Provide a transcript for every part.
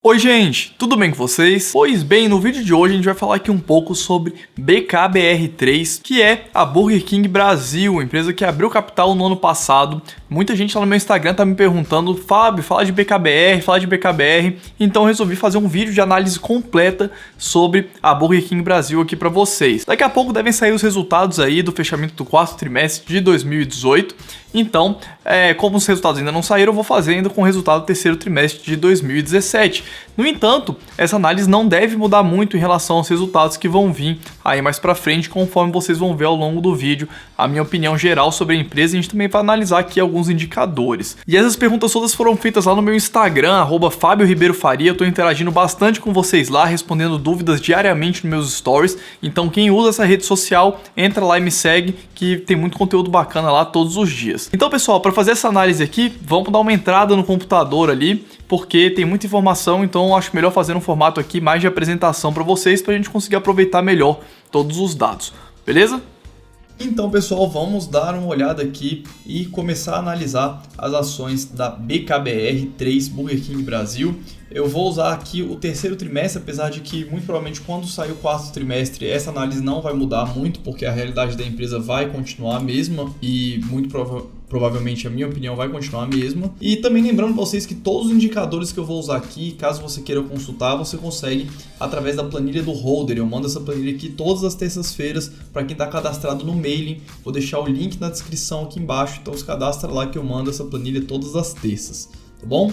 Oi gente, tudo bem com vocês? Pois bem, no vídeo de hoje a gente vai falar aqui um pouco sobre BKBR3, que é a Burger King Brasil, empresa que abriu capital no ano passado. Muita gente lá no meu Instagram tá me perguntando: Fábio, fala de BKBR, então eu resolvi fazer um vídeo de análise completa sobre a Burger King Brasil aqui para vocês. Daqui a pouco devem sair os resultados aí do fechamento do quarto trimestre de 2018, então, como os resultados ainda não saíram, eu vou fazer ainda com o resultado do terceiro trimestre de 2017. No entanto, essa análise não deve mudar muito em relação aos resultados que vão vir aí mais pra frente, conforme vocês vão ver ao longo do vídeo a minha opinião geral sobre a empresa. A gente também vai analisar aqui alguns indicadores. E essas perguntas todas foram feitas lá no meu Instagram, @FábioRibeiroFaria. Eu tô interagindo bastante com vocês lá, respondendo dúvidas diariamente nos meus stories. Então quem usa essa rede social, entra lá e me segue, que tem muito conteúdo bacana lá todos os dias. Então pessoal, para fazer essa análise aqui, vamos dar uma entrada no computador ali, porque tem muita informação, então eu acho melhor fazer um formato aqui mais de apresentação para vocês, para a gente conseguir aproveitar melhor todos os dados, beleza? Então pessoal, vamos dar uma olhada aqui e começar a analisar as ações da BKBR3 Burger King Brasil. Eu vou usar aqui o terceiro trimestre, apesar de que muito provavelmente quando sair o quarto trimestre essa análise não vai mudar muito, porque a realidade da empresa vai continuar a mesma e muito provavelmente a minha opinião vai continuar a mesma. E também lembrando para vocês que todos os indicadores que eu vou usar aqui, caso você queira consultar, você consegue através da planilha do Holder. Eu mando essa planilha aqui todas as terças-feiras para quem está cadastrado no mailing. Vou deixar o link na descrição aqui embaixo, então se cadastra lá que eu mando essa planilha todas as terças, tá bom?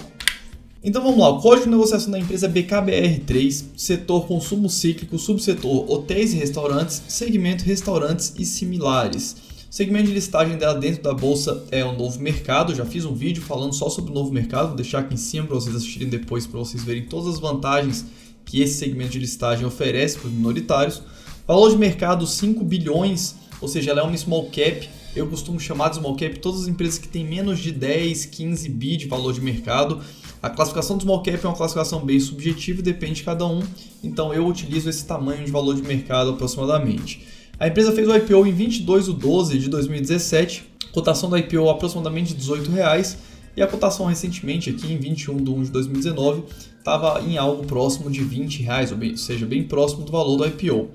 Então vamos lá, o código de negociação da empresa é BKBR3, setor consumo cíclico, subsetor hotéis e restaurantes, segmento restaurantes e similares. O segmento de listagem dela dentro da bolsa é o Novo Mercado. Já fiz um vídeo falando só sobre o Novo Mercado, vou deixar aqui em cima para vocês assistirem depois, para vocês verem todas as vantagens que esse segmento de listagem oferece para os minoritários. Valor de mercado 5 bilhões, ou seja, ela é uma small cap. Eu costumo chamar de small cap todas as empresas que têm menos de 10, 15 bi de valor de mercado. A classificação do small cap é uma classificação bem subjetiva e depende de cada um, então eu utilizo esse tamanho de valor de mercado aproximadamente. A empresa fez o IPO em 22/12 de 2017, cotação da IPO aproximadamente R$18, e a cotação recentemente aqui em 21/1 de 2019 estava em algo próximo de R$20, ou seja, bem próximo do valor do IPO.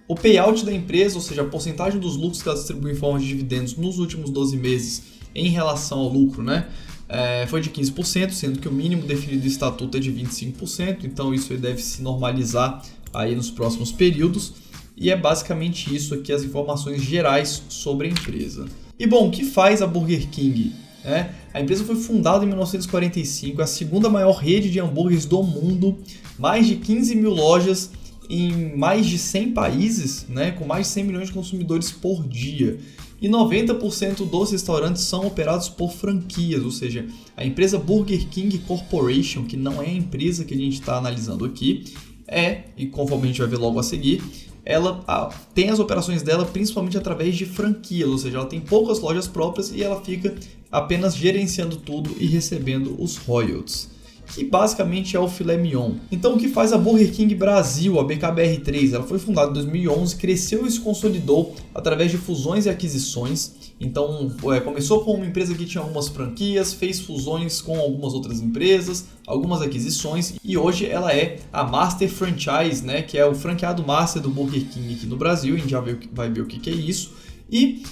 O payout da empresa, ou seja, a porcentagem dos lucros que ela distribui em forma de dividendos nos últimos 12 meses em relação ao lucro, foi de 15%, sendo que o mínimo definido do estatuto é de 25%, então isso deve se normalizar aí nos próximos períodos. E é basicamente isso aqui, as informações gerais sobre a empresa. E bom, o que faz a Burger King? A empresa foi fundada em 1945, é a segunda maior rede de hambúrgueres do mundo, mais de 15 mil lojas em mais de 100 países, com mais de 100 milhões de consumidores por dia. E 90% dos restaurantes são operados por franquias, ou seja, a empresa Burger King Corporation, que não é a empresa que a gente está analisando aqui, e conforme a gente vai ver logo a seguir, ela tem as operações dela principalmente através de franquias, ou seja, ela tem poucas lojas próprias e ela fica apenas gerenciando tudo e recebendo os royalties, que basicamente é o filé mignon. Então o que faz a Burger King Brasil, a BKBR3? Ela foi fundada em 2011, cresceu e se consolidou através de fusões e aquisições. Então começou com uma empresa que tinha algumas franquias, fez fusões com algumas outras empresas, algumas aquisições, e hoje ela é a Master Franchise, que é o franqueado Master do Burger King aqui no Brasil. A gente já vai ver o que é isso. E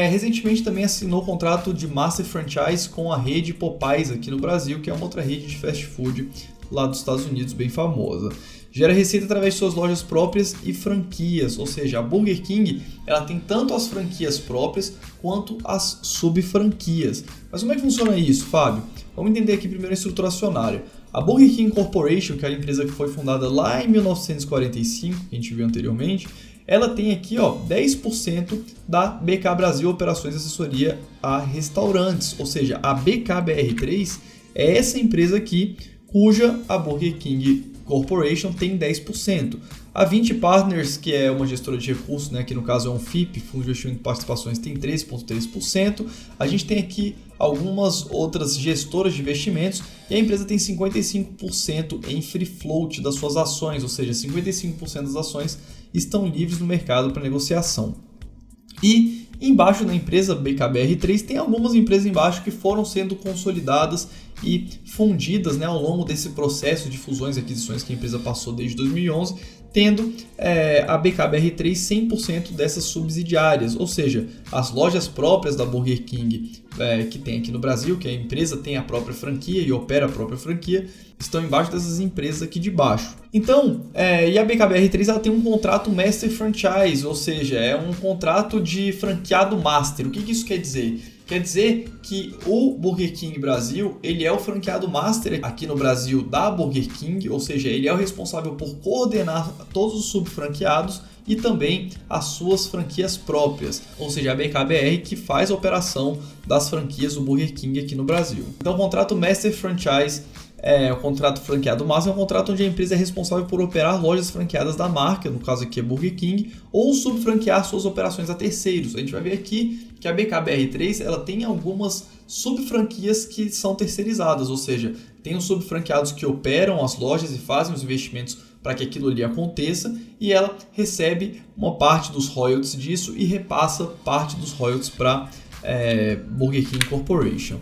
recentemente também assinou contrato de Master Franchise com a rede Popeyes aqui no Brasil, que é uma outra rede de fast food lá dos Estados Unidos bem famosa. Gera receita através de suas lojas próprias e franquias, ou seja, a Burger King ela tem tanto as franquias próprias quanto as subfranquias. Mas como é que funciona isso, Fábio? Vamos entender aqui primeiro a estrutura acionária. A Burger King Corporation, que é a empresa que foi fundada lá em 1945, que a gente viu anteriormente, ela tem aqui 10% da BK Brasil Operações e Assessoria a Restaurantes, ou seja, a BKBR3 é essa empresa aqui cuja a Burger King Corporation tem 10%. A 20 Partners, que é uma gestora de recursos, que no caso é um FIP, Fundo de Investimento de Participações, tem 13,3%. A gente tem aqui algumas outras gestoras de investimentos e a empresa tem 55% em free float das suas ações, ou seja, 55% das ações estão livres no mercado para negociação. E embaixo da empresa BKBR3 tem algumas empresas embaixo que foram sendo consolidadas e fundidas, né, ao longo desse processo de fusões e aquisições que a empresa passou desde 2011, tendo a BKBR3 100% dessas subsidiárias, ou seja, as lojas próprias da Burger King que tem aqui no Brasil, que a empresa tem a própria franquia e opera a própria franquia, estão embaixo dessas empresas aqui de baixo. Então, e a BKBR3 ela tem um contrato Master Franchise, ou seja, é um contrato de franqueado Master. O que isso quer dizer? Quer dizer que o Burger King Brasil, ele é o franqueado master aqui no Brasil da Burger King, ou seja, ele é o responsável por coordenar todos os subfranqueados e também as suas franquias próprias, ou seja, a BKBR que faz a operação das franquias do Burger King aqui no Brasil. Então, o contrato Master Franchise o contrato franqueado master é um contrato onde a empresa é responsável por operar lojas franqueadas da marca, no caso aqui é Burger King, ou subfranquear suas operações a terceiros. A gente vai ver aqui que a BKBR3 ela tem algumas subfranquias que são terceirizadas, ou seja, tem os subfranqueados que operam as lojas e fazem os investimentos para que aquilo ali aconteça, e ela recebe uma parte dos royalties disso e repassa parte dos royalties para Burger King Corporation.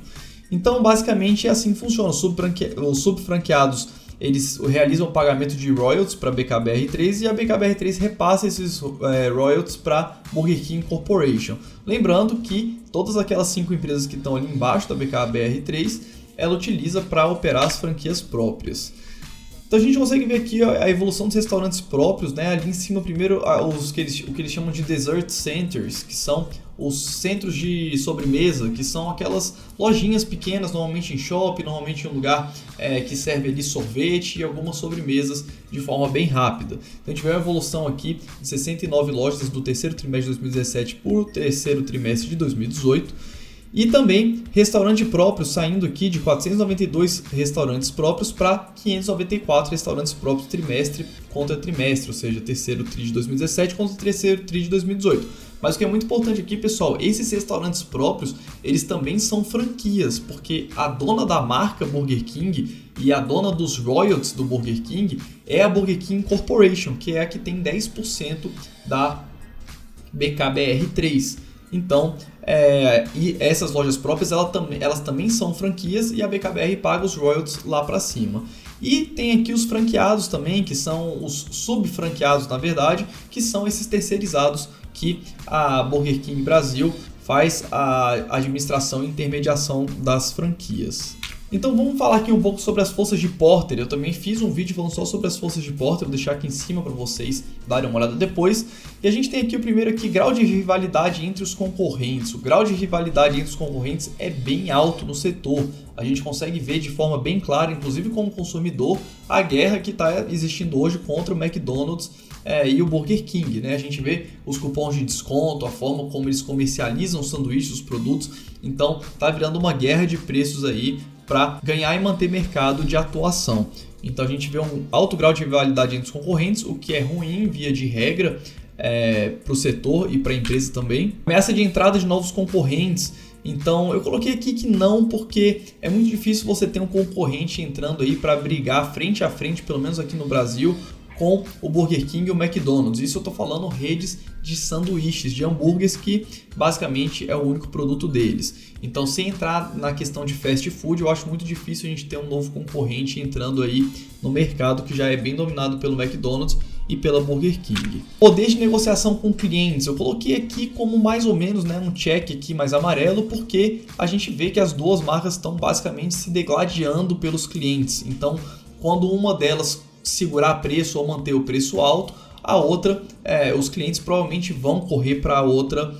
Então, basicamente, é assim que funciona. Os subfranqueados eles realizam o pagamento de royalties para a BKBR3 e a BKBR3 repassa esses royalties para Burger King Corporation. Lembrando que todas aquelas 5 empresas que estão ali embaixo da BKBR3, ela utiliza para operar as franquias próprias. Então a gente consegue ver aqui a evolução dos restaurantes próprios, né? Ali em cima, primeiro, o que eles chamam de dessert centers, que são os centros de sobremesa, que são aquelas lojinhas pequenas, normalmente em shopping, normalmente em um lugar que serve ali sorvete e algumas sobremesas de forma bem rápida. Então a gente vê uma evolução aqui de 69 lojas do terceiro trimestre de 2017 para o terceiro trimestre de 2018. E também restaurante próprio, saindo aqui de 492 restaurantes próprios para 594 restaurantes próprios trimestre contra trimestre, ou seja, terceiro TRI de 2017 contra terceiro TRI de 2018. Mas o que é muito importante aqui, pessoal, esses restaurantes próprios, eles também são franquias, porque a dona da marca Burger King e a dona dos royalties do Burger King é a Burger King Corporation, que é a que tem 10% da BKBR3. Então, e essas lojas próprias elas também são franquias e a BKBR paga os royalties lá para cima. E tem aqui os franqueados também, que são os subfranqueados, na verdade, que são esses terceirizados que a Burger King Brasil faz a administração e intermediação das franquias. Então vamos falar aqui um pouco sobre as forças de Porter. Eu também fiz um vídeo falando só sobre as forças de Porter, vou deixar aqui em cima para vocês darem uma olhada depois. E a gente tem aqui o primeiro aqui, grau de rivalidade entre os concorrentes. O grau de rivalidade entre os concorrentes é bem alto no setor. A gente consegue ver de forma bem clara, inclusive como consumidor, a guerra que está existindo hoje contra o McDonald's e o Burger King, né? A gente vê os cupons de desconto, a forma como eles comercializam os sanduíches, os produtos. Então tá virando uma guerra de preços aí para ganhar e manter mercado de atuação. Então a gente vê um alto grau de rivalidade entre os concorrentes, o que é ruim via de regra para o setor e para a empresa também. Ameaça de entrada de novos concorrentes. Então eu coloquei aqui que não, porque é muito difícil você ter um concorrente entrando aí para brigar frente a frente, pelo menos aqui no Brasil, com o Burger King e o McDonald's. Isso eu estou falando redes de sanduíches, de hambúrgueres, que basicamente é o único produto deles. Então, sem entrar na questão de fast food, eu acho muito difícil a gente ter um novo concorrente entrando aí no mercado que já é bem dominado pelo McDonald's e pela Burger King. Poder de negociação com clientes, eu coloquei aqui como mais ou menos, né, um check aqui mais amarelo, porque a gente vê que as duas marcas estão basicamente se degladiando pelos clientes. Então, quando uma delas segurar preço ou manter o preço alto, a outra, os clientes provavelmente vão correr para a outra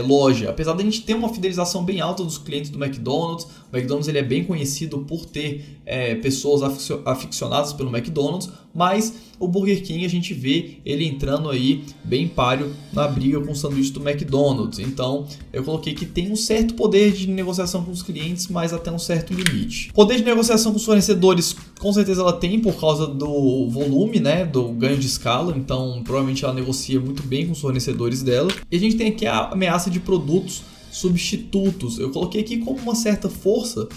loja. Apesar de a gente ter uma fidelização bem alta dos clientes do McDonald's, o McDonald's ele é bem conhecido por ter pessoas aficionadas pelo McDonald's, mas o Burger King a gente vê ele entrando aí bem páreo na briga com o sanduíche do McDonald's. Então eu coloquei que tem um certo poder de negociação com os clientes, mas até um certo limite. Poder de negociação com os fornecedores, com certeza ela tem por causa do volume, né, do ganho de escala. Então provavelmente ela negocia muito bem com os fornecedores dela. E a gente tem aqui a ameaça de produtos substitutos. Eu coloquei aqui como uma certa força,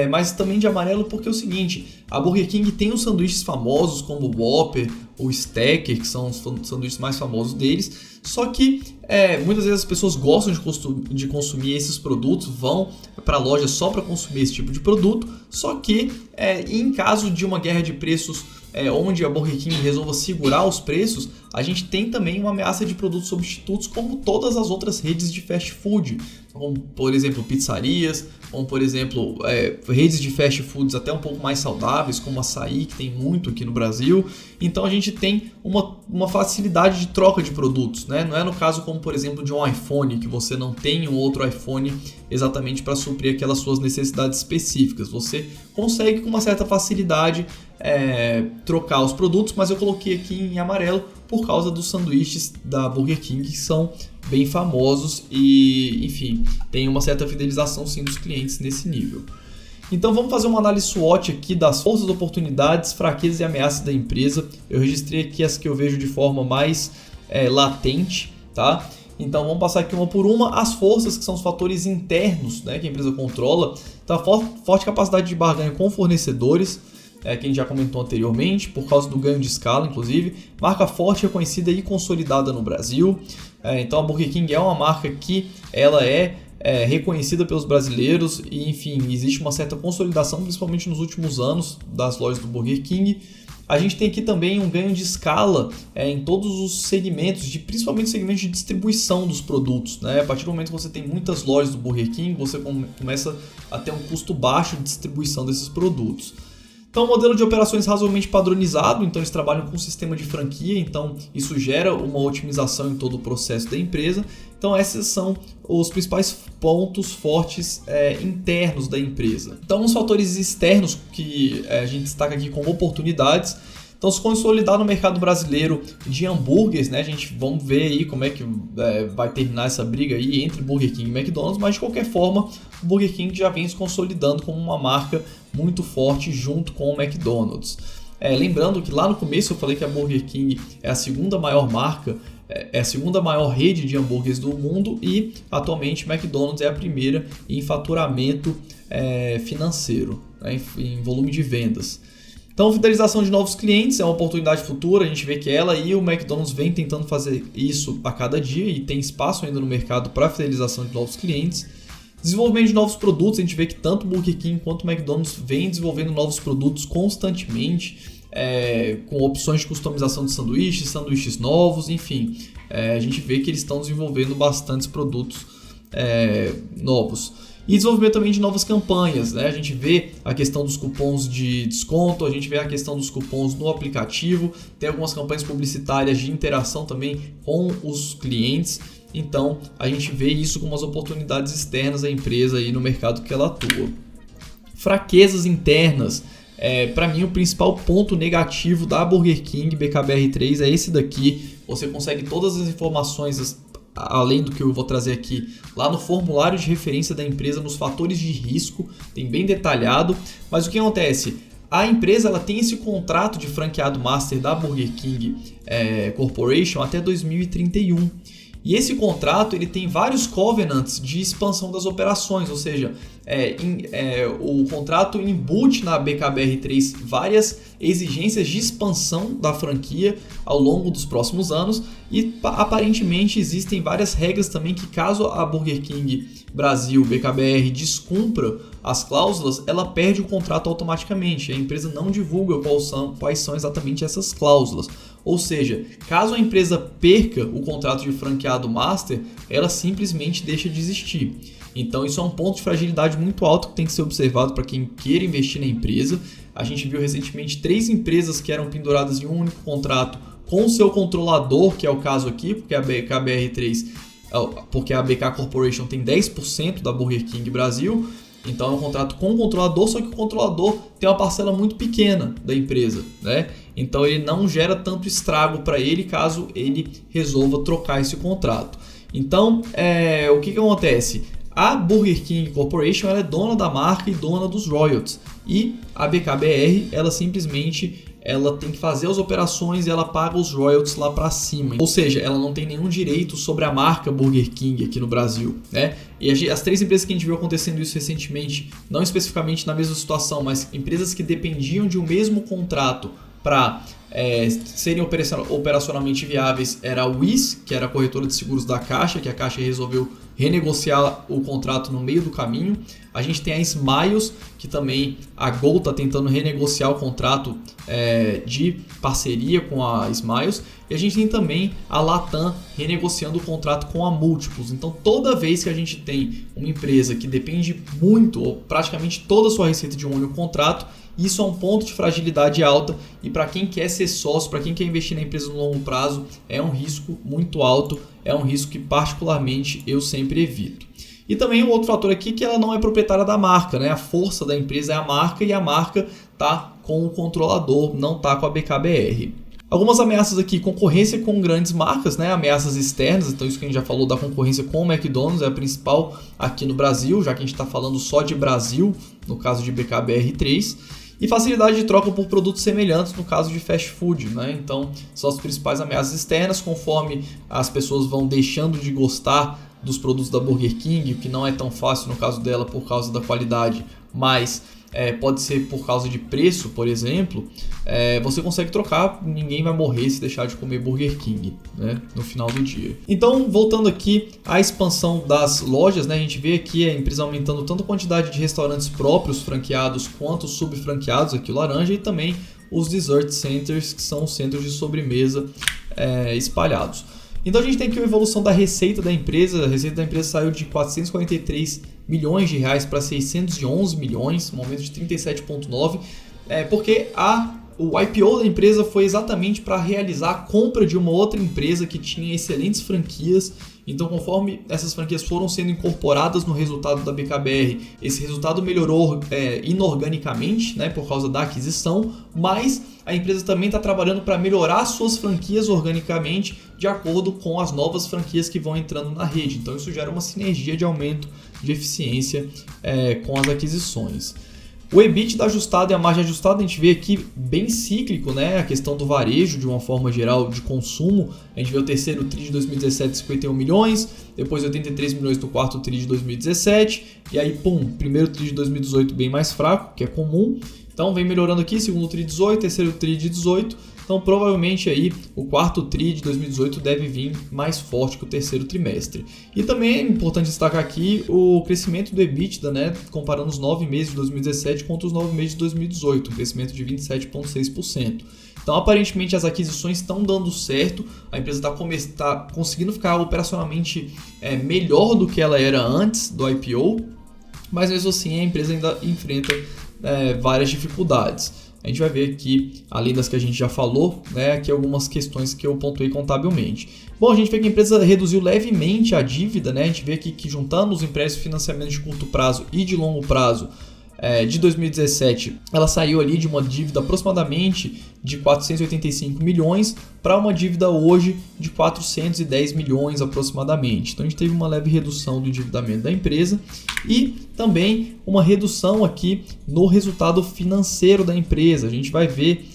mas também de amarelo porque é o seguinte, a Burger King tem os sanduíches famosos como o Whopper, o Stacker, que são os sanduíches mais famosos deles, só que muitas vezes as pessoas gostam de consumir esses produtos, vão para a loja só para consumir esse tipo de produto, só que em caso de uma guerra de preços onde a Burger King resolva segurar os preços, a gente tem também uma ameaça de produtos substitutos como todas as outras redes de fast food, como por exemplo pizzarias, como por exemplo redes de fast foods até um pouco mais saudáveis, como Açaí, que tem muito aqui no Brasil. Então a gente tem uma facilidade de troca de produtos, né? Não é no caso como por exemplo de um iPhone, que você não tem um outro iPhone exatamente para suprir aquelas suas necessidades específicas. Você consegue com uma certa facilidade trocar os produtos, mas eu coloquei aqui em amarelo por causa dos sanduíches da Burger King, que são bem famosos e, enfim, tem uma certa fidelização sim dos clientes nesse nível. Então vamos fazer uma análise SWOT aqui das forças, oportunidades, fraquezas e ameaças da empresa. Eu registrei aqui as que eu vejo de forma mais latente, tá? Então vamos passar aqui uma por uma. As forças, que são os fatores internos, né, que a empresa controla. Então, forte capacidade de barganha com fornecedores, que a gente já comentou anteriormente, por causa do ganho de escala, inclusive. Marca forte, reconhecida e consolidada no Brasil. Então a Burger King é uma marca que ela é reconhecida pelos brasileiros e, enfim, existe uma certa consolidação, principalmente nos últimos anos, das lojas do Burger King. A gente tem aqui também um ganho de escala em todos os segmentos, principalmente segmentos de distribuição dos produtos, né? A partir do momento que você tem muitas lojas do Burger King, você começa a ter um custo baixo de distribuição desses produtos. Então, o modelo de operações razoavelmente padronizado, então eles trabalham com um sistema de franquia, então isso gera uma otimização em todo o processo da empresa. Então, esses são os principais pontos fortes internos da empresa. Então, os fatores externos que a gente destaca aqui como oportunidades. Então, se consolidar no mercado brasileiro de hambúrgueres, né? Vamos ver aí como é que vai terminar essa briga aí entre Burger King e McDonald's, mas de qualquer forma, o Burger King já vem se consolidando como uma marca muito forte junto com o McDonald's. Lembrando que lá no começo eu falei que a Burger King é a segunda maior marca, é a segunda maior rede de hambúrgueres do mundo e atualmente McDonald's é a primeira em faturamento financeiro, né, em volume de vendas. Então, fidelização de novos clientes é uma oportunidade futura, a gente vê que ela e o McDonald's vem tentando fazer isso a cada dia e tem espaço ainda no mercado para fidelização de novos clientes. Desenvolvimento de novos produtos, a gente vê que tanto o Burger King quanto o McDonald's vem desenvolvendo novos produtos constantemente, com opções de customização de sanduíches novos, enfim. A gente vê que eles estão desenvolvendo bastantes produtos novos. E desenvolvimento também de novas campanhas, né? A gente vê a questão dos cupons de desconto, a gente vê a questão dos cupons no aplicativo, tem algumas campanhas publicitárias de interação também com os clientes. Então, a gente vê isso como as oportunidades externas da empresa aí no mercado que ela atua. Fraquezas internas. Para mim, o principal ponto negativo da Burger King BKBR3 é esse daqui. Você consegue todas as informações, além do que eu vou trazer aqui, lá no formulário de referência da empresa, nos fatores de risco, tem bem detalhado. Mas o que acontece? A empresa ela tem esse contrato de franqueado master da Burger King Corporation até 2031. E esse contrato ele tem vários covenants de expansão das operações, ou seja, o contrato embute na BKBR3 várias exigências de expansão da franquia ao longo dos próximos anos e aparentemente existem várias regras também que caso a Burger King Brasil BKBR descumpra as cláusulas, ela perde o contrato automaticamente. A empresa não divulga quais são exatamente essas cláusulas. Ou seja, caso a empresa perca o contrato de franqueado master, ela simplesmente deixa de existir. Então isso é um ponto de fragilidade muito alto que tem que ser observado para quem queira investir na empresa. A gente viu recentemente 3 empresas que eram penduradas em um único contrato com o seu controlador, que é o caso aqui, porque a BKBR3, porque a BK Corporation tem 10% da Burger King Brasil. Então é um contrato com o controlador, só que o controlador tem uma parcela muito pequena da empresa, né? Então ele não gera tanto estrago para ele caso ele resolva trocar esse contrato. Então o que acontece? A Burger King Corporation ela é dona da marca e dona dos royalties. E a BKBR ela simplesmente ela tem que fazer as operações e ela paga os royalties lá para cima. Ou seja, ela não tem nenhum direito sobre a marca Burger King aqui no Brasil, né? E as 3 empresas que a gente viu acontecendo isso recentemente, não especificamente na mesma situação, mas empresas que dependiam de um mesmo contrato para serem operacionalmente viáveis, era a Wiz, que era a corretora de seguros da Caixa, que a Caixa resolveu renegociar o contrato no meio do caminho. A gente tem a Smiles, que também a Gol está tentando renegociar o contrato de parceria com a Smiles. E a gente tem também a Latam renegociando o contrato com a Múltiplos. Então toda vez que a gente tem uma empresa que depende muito, ou praticamente toda a sua receita de um único contrato, isso é um ponto de fragilidade alta e para quem quer ser sócio, para quem quer investir na empresa no longo prazo, é um risco muito alto, é um risco que particularmente eu sempre evito. E também um outro fator aqui que ela não é proprietária da marca, né? A força da empresa é a marca e a marca está com o controlador, não está com a BKBR. Algumas ameaças aqui, concorrência com grandes marcas, né? Ameaças externas, então isso que a gente já falou da concorrência com o McDonald's é a principal aqui no Brasil, já que a gente está falando só de Brasil, no caso de BKBR3. E facilidade de troca por produtos semelhantes no caso de fast food, né? Então são as principais ameaças externas, conforme as pessoas vão deixando de gostar dos produtos da Burger King, o que não é tão fácil no caso dela por causa da qualidade, mas pode ser por causa de preço, por exemplo, você consegue trocar, ninguém vai morrer se deixar de comer Burger King, né, no final do dia. Então, voltando aqui à expansão das lojas, né, a gente vê aqui a empresa aumentando tanto a quantidade de restaurantes próprios franqueados quanto subfranqueados, aqui o laranja, e também os dessert centers, que são os centros de sobremesa espalhados. Então a gente tem aqui a evolução da receita da empresa. A receita da empresa saiu de 443 milhões de reais para 611 milhões, um aumento de 37,9%, porque o IPO da empresa foi exatamente para realizar a compra de uma outra empresa que tinha excelentes franquias. Então, conforme essas franquias foram sendo incorporadas no resultado da BKBR, esse resultado melhorou inorganicamente, né, por causa da aquisição, mas a empresa também está trabalhando para melhorar suas franquias organicamente de acordo com as novas franquias que vão entrando na rede. Então, isso gera uma sinergia de aumento de eficiência com as aquisições. O EBITDA ajustado e a margem ajustada a gente vê aqui bem cíclico, né? A questão do varejo de uma forma geral de consumo. A gente vê o terceiro TRI de 2017, 51 milhões, depois 83 milhões no quarto TRI de 2017 e aí, primeiro TRI de 2018 bem mais fraco, que é comum. Então vem melhorando aqui, segundo TRI 18, terceiro TRI de 18. Então provavelmente aí o quarto TRI de 2018 deve vir mais forte que o terceiro trimestre. E também é importante destacar aqui o crescimento do EBITDA, né, comparando os 9 meses de 2017 contra os 9 meses de 2018, um crescimento de 27,6%. Então aparentemente as aquisições estão dando certo, a empresa está conseguindo ficar operacionalmente melhor do que ela era antes do IPO, mas mesmo assim a empresa ainda enfrenta várias dificuldades. A gente vai ver aqui, além das que a gente já falou, né, aqui algumas questões que eu pontuei contabilmente. Bom, a gente vê que a empresa reduziu levemente a dívida, né? A gente vê aqui que juntando os empréstimos e financiamentos de curto prazo e de longo prazo de 2017, ela saiu ali de uma dívida aproximadamente de 485 milhões para uma dívida hoje de 410 milhões aproximadamente. Então a gente teve uma leve redução do endividamento da empresa e também uma redução aqui no resultado financeiro da empresa. A gente vai ver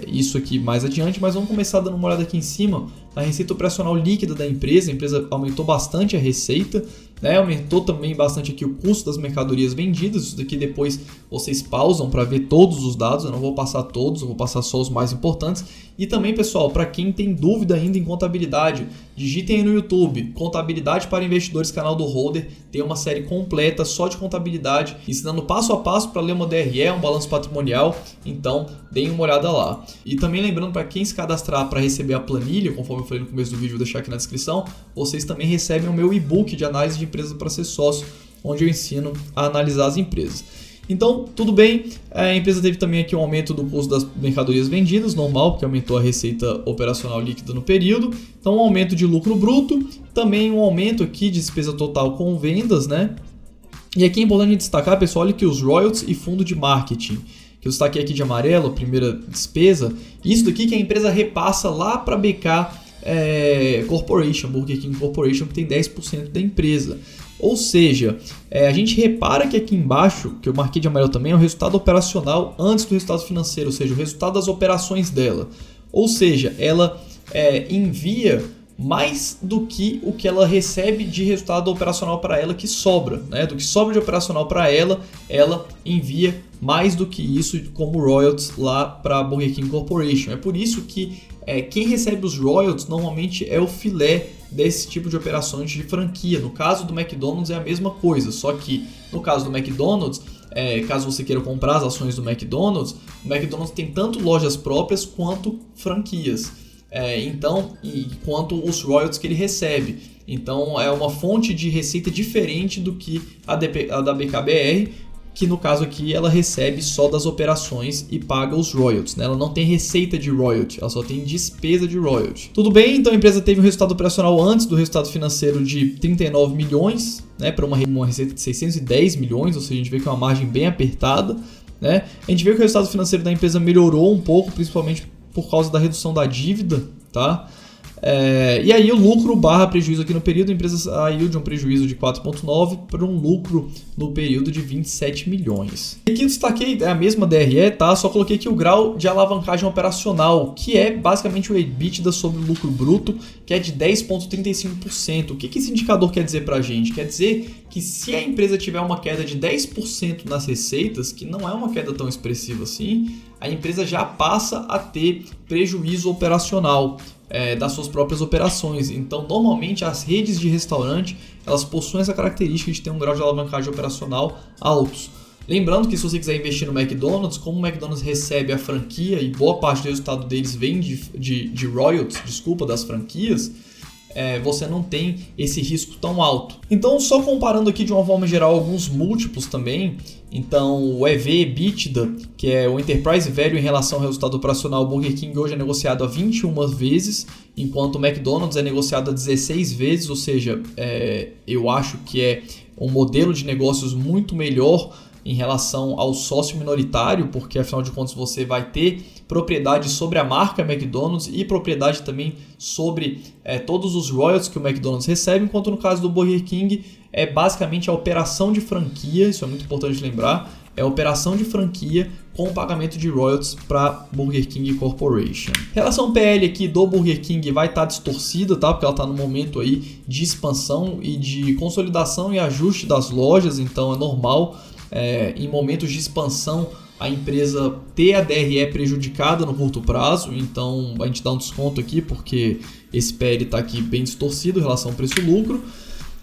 isso aqui mais adiante, mas vamos começar dando uma olhada aqui em cima na receita operacional líquida da empresa. A empresa aumentou bastante a receita, né? Aumentou também bastante aqui o custo das mercadorias vendidas. Isso daqui depois vocês pausam para ver todos os dados, eu não vou passar todos, eu vou passar só os mais importantes. E também, pessoal, para quem tem dúvida ainda em contabilidade, digitem aí no YouTube, Contabilidade para Investidores, canal do Holder, tem uma série completa só de contabilidade, ensinando passo a passo para ler uma DRE, um balanço patrimonial, então deem uma olhada lá. E também lembrando, para quem se cadastrar para receber a planilha, conforme eu falei no começo do vídeo, vou deixar aqui na descrição, vocês também recebem o meu e-book de análise de empresas para ser sócio, onde eu ensino a analisar as empresas. Então, tudo bem, a empresa teve também aqui um aumento do custo das mercadorias vendidas, normal, porque aumentou a receita operacional líquida no período. Então, um aumento de lucro bruto, também um aumento aqui de despesa total com vendas, né? E aqui é importante destacar, pessoal, olha que os royalties e fundo de marketing, que eu destaquei aqui de amarelo, a primeira despesa, isso daqui que a empresa repassa lá para a BK Corporation, Burger King Corporation, que tem 10% da empresa. Ou seja, a gente repara que aqui embaixo, que eu marquei de amarelo também, é o resultado operacional antes do resultado financeiro, ou seja, o resultado das operações dela. Ou seja, ela envia mais do que o que ela recebe de resultado operacional para ela que sobra, né? Do que sobra de operacional para ela, ela envia mais do que isso como royalties lá para a Burger King Corporation. É por isso que quem recebe os royalties normalmente é o filé desse tipo de operações de franquia. No caso do McDonald's é a mesma coisa, só que no caso do McDonald's, caso você queira comprar as ações do McDonald's, o McDonald's tem tanto lojas próprias quanto franquias. Quanto os royalties que ele recebe. Então é uma fonte de receita diferente do que a da BKBR, que no caso aqui ela recebe só das operações e paga os royalties, né? Ela não tem receita de royalty, ela só tem despesa de royalty. Tudo bem, então a empresa teve um resultado operacional antes do resultado financeiro de 39 milhões, né, para uma receita de 610 milhões, ou seja, a gente vê que é uma margem bem apertada, né? A gente vê que o resultado financeiro da empresa melhorou um pouco, principalmente por causa da redução da dívida, tá? E aí o lucro barra prejuízo aqui no período, a empresa saiu de um prejuízo de 4,9 para um lucro no período de 27 milhões. Aqui eu destaquei a mesma DRE, tá? Só coloquei aqui o grau de alavancagem operacional, que é basicamente o EBITDA sobre o lucro bruto, que é de 10,35%. O que esse indicador quer dizer para a gente? Quer dizer que se a empresa tiver uma queda de 10% nas receitas, que não é uma queda tão expressiva assim, a empresa já passa a ter prejuízo operacional das suas próprias operações. Então, normalmente as redes de restaurante, elas possuem essa característica de ter um grau de alavancagem operacional altos. Lembrando que se você quiser investir no McDonald's, como o McDonald's recebe a franquia e boa parte do resultado deles vem de royalties, das franquias, você não tem esse risco tão alto. Então, só comparando aqui de uma forma geral alguns múltiplos também, então o EV/EBITDA, que é o Enterprise Value em relação ao resultado operacional, o Burger King hoje é negociado a 21 vezes, enquanto o McDonald's é negociado a 16 vezes, ou seja, eu acho que é um modelo de negócios muito melhor em relação ao sócio minoritário, porque afinal de contas você vai ter propriedade sobre a marca McDonald's e propriedade também sobre todos os royalties que o McDonald's recebe, enquanto no caso do Burger King é basicamente a operação de franquia, isso é muito importante lembrar, é a operação de franquia com o pagamento de royalties para Burger King Corporation. Relação PL aqui do Burger King vai estar distorcida, tá? Porque ela está no momento aí de expansão e de consolidação e ajuste das lojas, então é normal em momentos de expansão a empresa ter a DRE prejudicada no curto prazo, então a gente dá um desconto aqui porque esse PL está aqui bem distorcido em relação ao preço-lucro.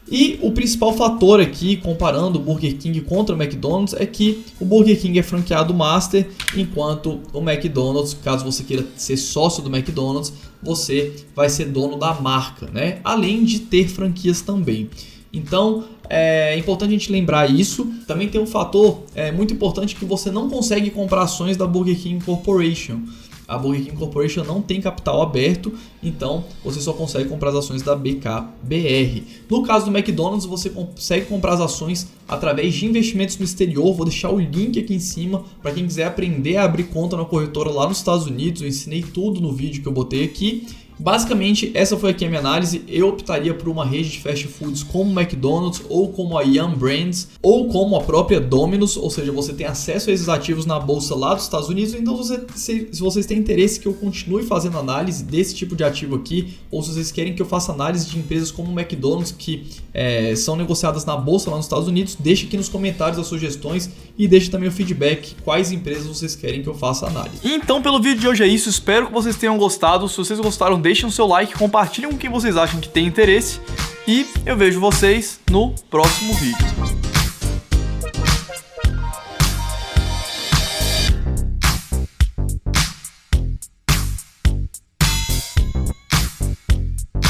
E o principal fator aqui, comparando o Burger King contra o McDonald's, é que o Burger King é franqueado master, enquanto o McDonald's, caso você queira ser sócio do McDonald's, você vai ser dono da marca, né? Além de ter franquias também. Então, é importante a gente lembrar isso. Também tem um fator muito importante que você não consegue comprar ações da Burger King Corporation. A Burger King Corporation não tem capital aberto, então você só consegue comprar as ações da BKBR. No caso do McDonald's, você consegue comprar as ações através de investimentos no exterior. Vou deixar o link aqui em cima para quem quiser aprender a abrir conta na corretora lá nos Estados Unidos. Eu ensinei tudo no vídeo que eu botei aqui. Basicamente, essa foi aqui a minha análise. Eu optaria por uma rede de fast foods como o McDonald's ou como a Yum Brands ou como a própria Domino's, ou seja, você tem acesso a esses ativos na bolsa lá dos Estados Unidos. Então, se vocês têm interesse que eu continue fazendo análise desse tipo de ativo aqui, ou se vocês querem que eu faça análise de empresas como o McDonald's que são negociadas na bolsa lá nos Estados Unidos, deixe aqui nos comentários as sugestões e deixe também o feedback quais empresas vocês querem que eu faça análise. Então, pelo vídeo de hoje é isso. Espero que vocês tenham gostado. Se vocês gostaram, deixem o seu like, compartilhem com quem vocês acham que tem interesse e eu vejo vocês no próximo vídeo.